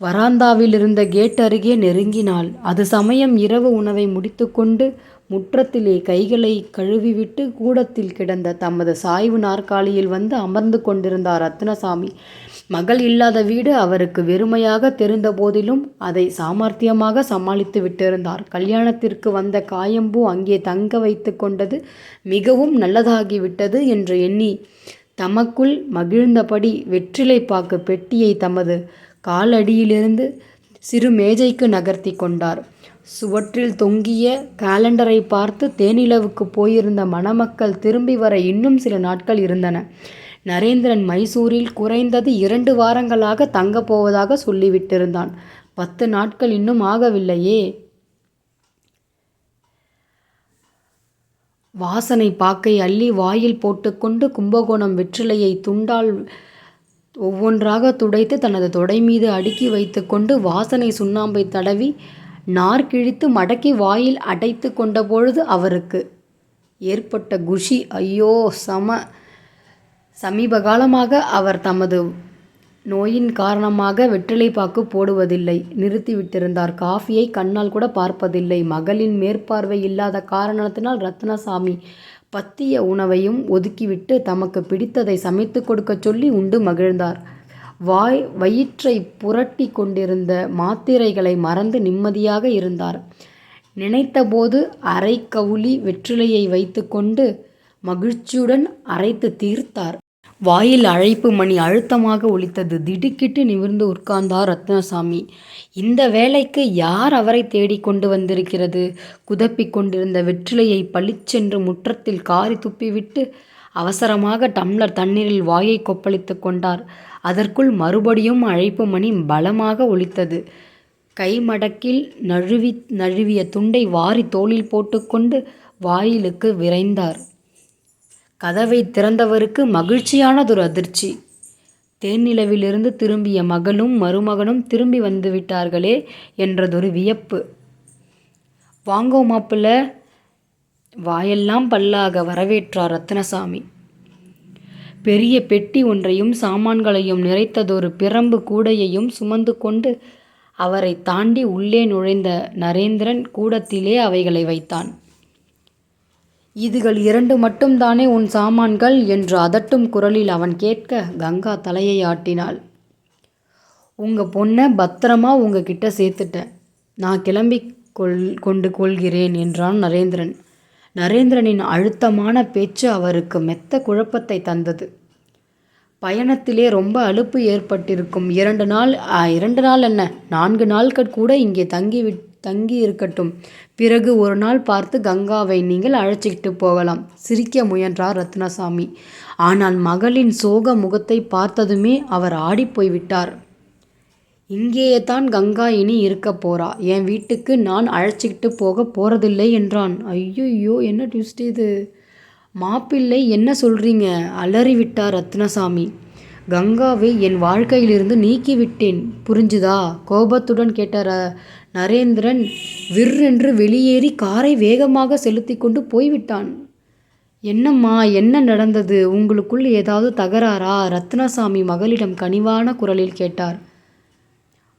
வராந்தாவில் இருந்த கேட் அருகே நெருங்கினாள். அது சமயம் இரவு உணவை முடித்துக்கொண்டு முற்றத்திலே கைகளை கழுவிவிட்டு கூடத்தில் கிடந்த தமது சாய்வு நாற்காலியில் வந்து அமர்ந்து கொண்டிருந்தார் ரத்னசாமி. மகள் இல்லாத வீடு அவருக்கு வெறுமையாக தெரிந்த போதிலும் அதை சாமர்த்தியமாக சமாளித்து விட்டிருந்தார். கல்யாணத்திற்கு வந்த காயம்பூ அங்கே தங்க வைத்து கொண்டது மிகவும் நல்லதாகிவிட்டது என்று எண்ணி தமக்குள் மகிழ்ந்தபடி வெற்றிலைப்பாக்கு பெட்டியை தமது காலடியிலிருந்து சிறு மேஜைக்கு நகர்த்தி கொண்டார். சுவற்றில் தொங்கிய காலண்டரை பார்த்து தேனிலவுக்கு போயிருந்த மணமக்கள் திரும்பி வர இன்னும் சில நாட்கள் இருந்தன. நரேந்திரன் மைசூரில் குறைந்தது 2 வாரங்களாக தங்கப் போவதாக சொல்லிவிட்டிருந்தான். 10 நாட்கள் இன்னும் ஆகவில்லையே. வாசனை பாக்கை அள்ளி வாயில் போட்டுக்கொண்டு கும்பகோணம் வெற்றிலையை துண்டால் ஒவ்வொன்றாக துடைத்து தனது தொடை மீது அடுக்கி வைத்து கொண்டு வாசனை சுண்ணாம்பை தடவி நார் கிழித்து மடக்கி வாயில் அடைத்து கொண்டபொழுது அவருக்கு ஏற்பட்ட குஷி ஐயோ! சமீப காலமாக அவர் தமது நோயின் காரணமாக வெற்றிலைப்பாக்கு போடுவதில்லை, நிறுத்திவிட்டிருந்தார். காஃபியை கண்ணால் கூட பார்ப்பதில்லை. மகளின் மேற்பார்வை இல்லாத காரணத்தினால் ரத்னசாமி பத்திய உணவையும் ஒதுக்கிவிட்டு தமக்கு பிடித்ததை சமைத்து கொடுக்க சொல்லி உண்டு மகிழ்ந்தார். வயிற்றை புரட்டி கொண்டிருந்த மாத்திரைகளை மறந்து நிம்மதியாக இருந்தார். நினைத்தபோது அரை கவுளி வெற்றிலையை வைத்து கொண்டு மகிழ்ச்சியுடன் அரைத்து தீர்த்தார். வாயில் அழைப்பு மணி அழுத்தமாக ஒலித்தது. திடுக்கிட்டு நிமிர்ந்து உட்கார்ந்தார் ரத்னசாமி. இந்த வேலைக்கு யார் அவரை தேடி கொண்டு வந்திருக்கிறது? குதப்பிக் கொண்டிருந்த வெற்றிலையை பளிச்சென்று முற்றத்தில் காரி துப்பிவிட்டு அவசரமாக டம்ளர் தண்ணீரில் வாயை கொப்பளித்து கொண்டார். அதற்குள் மறுபடியும் அழைப்பு மணி பலமாக ஒலித்தது. கைமடக்கில் நழுவிய துண்டை வாரி தோளில் போட்டுக்கொண்டு வாயிலுக்கு விரைந்தார். கதவை திறந்தவருக்கு மகிழ்ச்சியானதொரு அதிர்ச்சி. தேனிலவிலிருந்து திரும்பிய மகளும் மருமகனும் திரும்பி வந்துவிட்டார்களே என்றதொரு வியப்பு. வாங்கோ மாப்பிள்ள, வாயெல்லாம் பல்லாக வரவேற்றார் ரத்னசாமி. பெரிய பெட்டி ஒன்றையும் சாமான்களையும் நிறைத்ததொரு பிரம்பு கூடையையும் சுமந்து கொண்டு அவரை தாண்டி உள்ளே நுழைந்த நரேந்திரன் கூடத்திலே அவைகளை வைத்தான். இதுகள் 2 மட்டும்தானே உன் சாமான்கள் என்று அதட்டும் குரலில் அவன் கேட்க கங்கா தலையை ஆட்டினாள். உங்க பொண்ணை பத்திரமா உங்ககிட்ட சேர்த்துட்டேன், நான் கிளம்பி கொண்டு கொள்கிறேன் என்றான் நரேந்திரன். நரேந்திரனின் அழுத்தமான பேச்சு அவருக்கு மெத்த குழப்பத்தை தந்தது. பயணத்திலே ரொம்ப அலுப்பு ஏற்பட்டிருக்கும். 2 நாள் 2 நாள் என்ன, 4 நாட்கள் கூட இங்கே தங்கி இருக்கட்டும். பிறகு ஒரு நாள் பார்த்து கங்காவை நீங்கள் அழைச்சிக்கிட்டு போகலாம். சிரிக்க முயன்றார் ரத்னசாமி. ஆனால் மகளின் சோக முகத்தை பார்த்ததுமே அவர் ஆடிப்போய்விட்டார். இங்கேயே தான் கங்கா இனி இருக்க போறா, என் வீட்டுக்கு நான் அழைச்சிக்கிட்டு போக போறதில்லை என்றான். ஐயோ, என்ன ட்விஸ்ட் இது! மாப்பிள்ளை, என்ன சொல்றீங்க? அலறிவிட்டார் ரத்னசாமி. கங்காவை என் வாழ்க்கையிலிருந்து நீக்கிவிட்டேன், புரிஞ்சுதா? கோபத்துடன் கேட்ட நரேந்திரன் விற்றென்று வெளியேறி காரை வேகமாக செலுத்தி கொண்டு போய்விட்டான். என்னம்மா, என்ன நடந்தது? உங்களுக்குள் ஏதாவது தகராறா? ரத்னசாமி மகளிடம் கனிவான குரலில் கேட்டார்.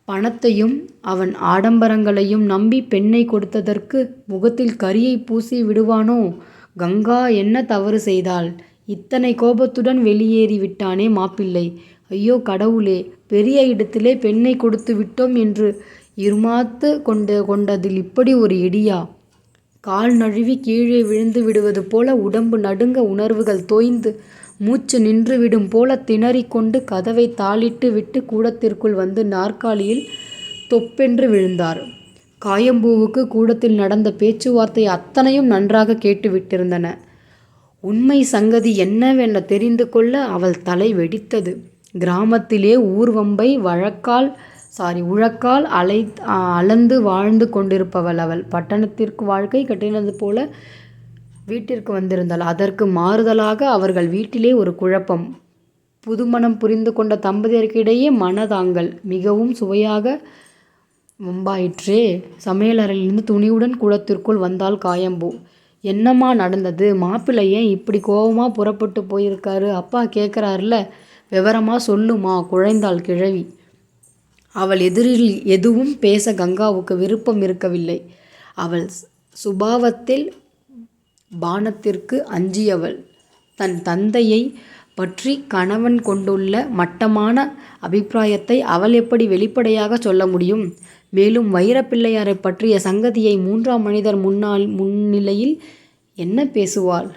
பணத்தையும் அவன் ஆடம்பரங்களையும் நம்பி பெண்ணை கொடுத்ததற்கு முகத்தில் கரியை பூசி விடுவானோ? கங்கா என்ன தவறு செய்தாள்? இத்தனை கோபத்துடன் வெளியேறி விட்டானே மாப்பிள்ளை. ஐயோ கடவுளே, பெரிய இடத்திலே பெண்ணை கொடுத்து விட்டோம் என்று இருமாத்து கொண்டதில் இப்படி ஒரு இடியா? கால் நழுவி கீழே விழுந்து விடுவது போல உடம்பு நடுங்க, உணர்வுகள் தோய்ந்து மூச்சு நின்றுவிடும் போல திணறிக்கொண்டு கதவை தாளிட்டு விட்டு கூடத்திற்குள் வந்து நாற்காலியில் தொப்பென்று விழுந்தார். காயம்பூவுக்கு கூடத்தில் நடந்த பேச்சுவார்த்தை அத்தனையும் நன்றாக கேட்டுவிட்டிருந்தன. உண்மை சங்கதி என்னவென தெரிந்து கொள்ள அவள் தலை வெடித்தது. கிராமத்திலே ஊர்வம்பை உழக்கால் அளந்து வாழ்ந்து கொண்டிருப்பவள் அவள். பட்டணத்திற்கு வாழ்க்கை கட்டினது போல வீட்டிற்கு வந்திருந்தாள். அதற்கு மாறுதலாக அவர்கள் வீட்டிலே ஒரு குழப்பம். புதுமணம் புரிந்து கொண்ட தம்பதியருக்கிடையே மனதாங்கல் மிகவும் சுவையாக வம்பாயிற்றே. சமையலறையிலிருந்து துணியுடன் கூடத்திற்குள் வந்தாள் காயம்பூ. என்னம்மா நடந்தது? மாப்பிள்ளை ஏன் இப்படி கோபமாக புறப்பட்டு போயிருக்காரு? அப்பா கேட்குறாருல, விவரமாக சொல்லுமா குழைந்தாள் கிழவி. அவள் எதிரில் எதுவும் பேச கங்காவுக்கு விருப்பம் இருக்கவில்லை. அவள் சுபாவத்தில் பானத்திற்கு அஞ்சியவள். தன் தந்தையை பற்றி கணவன் கொண்டுள்ள மட்டமான அபிப்பிராயத்தை அவள் எப்படி வெளிப்படையாக சொல்ல முடியும்? மேலும் வைரப்பிள்ளையாரை பற்றிய சங்கதியை மூன்றாம் மனிதர் முன்னிலையில் என்ன பேசுவாள்?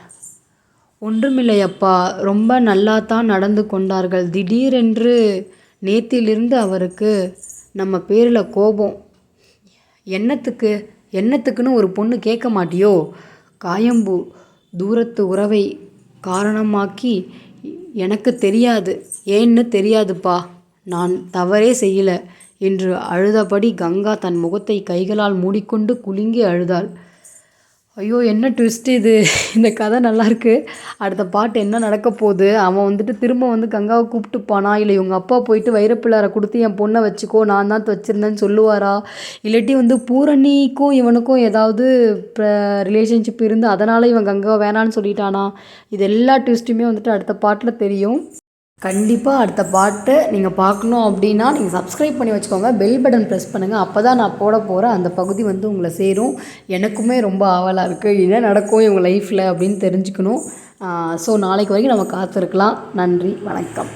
ஒன்றுமில்லையப்பா, ரொம்ப நல்லாத்தான் நடந்து கொண்டார்கள். திடீரென்று நேத்திலிருந்து அவருக்கு நம்ம பேரில் கோபம். என்னத்துக்குன்னு ஒரு பொண்ணு கேட்க மாட்டியோ? காயம்பூ தூரத்து உறவை காரணமாக்கி, எனக்கு தெரியாது, ஏன்னு தெரியாதுப்பா, நான் தவறே செய்யல என்று அழுதபடி கங்கா தன் முகத்தை கைகளால் மூடிக்கொண்டு குலுங்கி அழுதாள். ஐயோ, என்ன ட்விஸ்ட் இது! இந்த கதை நல்லாயிருக்கு. அடுத்த பாட்டு என்ன நடக்க போகுது? அவன் திரும்ப கங்காவை கூப்பிட்டுப்பானா? இல்லை இவங்க அப்பா போயிட்டு வைரப்பிள்ளாரை கொடுத்து என் பொண்ணை வச்சுக்கோ, நான் தான் வச்சுருந்தேன்னு சொல்லுவாரா? இல்லாட்டி பூரணிக்கும் இவனுக்கும் ஏதாவது ரிலேஷன்ஷிப் இருந்து அதனால் இவன் கங்காவை வேணான்னு சொல்லிட்டானா? இது எல்லா ட்விஸ்ட்டுமே அடுத்த பாட்டில் தெரியும். கண்டிப்பாக அடுத்த பாட்டை நீங்கள் பார்க்கணும் அப்படின்னா நீங்கள் சப்ஸ்கிரைப் பண்ணி வச்சுக்கோங்க, பெல் பட்டன் ப்ரெஸ் பண்ணுங்கள். அப்போ தான் நான் போட போகிற அந்த பகுதி உங்களை சேரும். எனக்குமே ரொம்ப ஆவலாக இருக்குது, என்ன நடக்கும் இவங்க லைஃப்பில் அப்படின்னு தெரிஞ்சுக்கணும். ஸோ நாளைக்கு வரைக்கும் நம்ம காத்திருக்கலாம். நன்றி, வணக்கம்.